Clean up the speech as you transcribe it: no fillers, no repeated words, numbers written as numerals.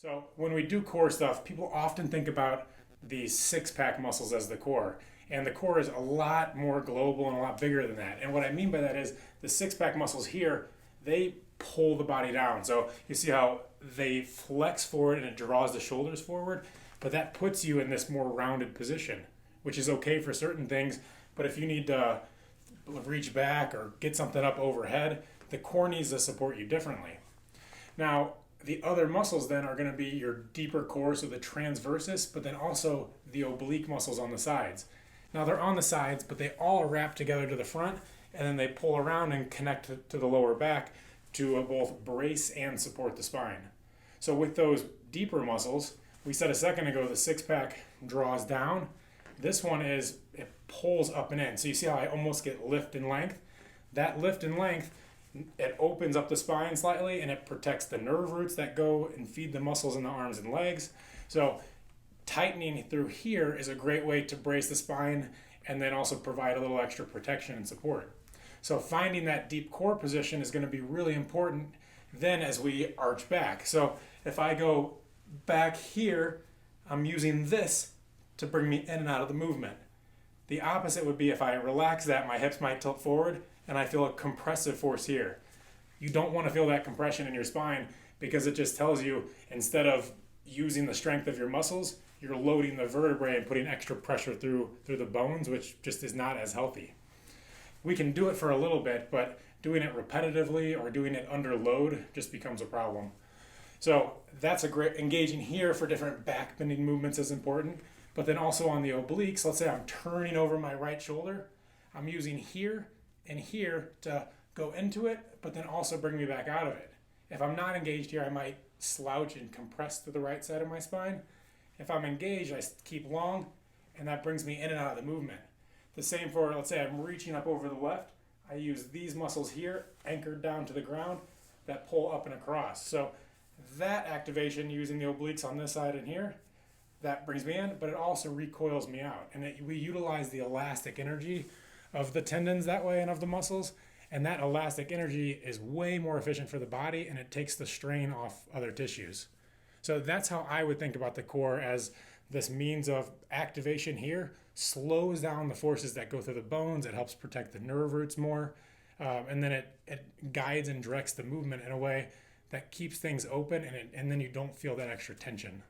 So when we do core stuff, people often think about the six pack muscles as the core. And the core is a lot more global and a lot bigger than that. And what I mean by that is the six pack muscles here, they pull the body down. So you see how they flex forward and it draws the shoulders forward, but that puts you in this more rounded position, which is okay for certain things. But if you need to reach back or get something up overhead, the core needs to support you differently. Now, the other muscles then are going to be your deeper core, so the transversus, but then also the oblique muscles on the sides. Now they're on the sides, but they all wrap together to the front, and then they pull around and connect to the lower back to both brace and support the spine. So with those deeper muscles, we said a second ago the six pack draws down. This one it pulls up and in. So you see how I almost get lift and length? That lift and length, it opens up the spine slightly and it protects the nerve roots that go and feed the muscles in the arms and legs. So tightening through here is a great way to brace the spine and then also provide a little extra protection and support. So finding that deep core position is going to be really important then as we arch back. So if I go back here, I'm using this to bring me in and out of the movement. The opposite would be if I relax that, my hips might tilt forward and I feel a compressive force here. You don't want to feel that compression in your spine because it just tells you instead of using the strength of your muscles, you're loading the vertebrae and putting extra pressure through the bones, which just is not as healthy. We can do it for a little bit, but doing it repetitively or doing it under load just becomes a problem. So that's a great engaging here for different back bending movements is important, but then also on the obliques, let's say I'm turning over my right shoulder, I'm using here and here to go into it, but then also bring me back out of it. If I'm not engaged here, I might slouch and compress to the right side of my spine. If I'm engaged, I keep long, and that brings me in and out of the movement. The same for, let's say I'm reaching up over the left, I use these muscles here, anchored down to the ground, that pull up and across. So that activation using the obliques on this side and here, that brings me in, but it also recoils me out. And we utilize the elastic energy of the tendons that way and of the muscles, and that elastic energy is way more efficient for the body and it takes the strain off other tissues. So that's how I would think about the core as this means of activation here slows down the forces that go through the bones. It helps protect the nerve roots more. And then it guides and directs the movement in a way that keeps things open and then you don't feel that extra tension.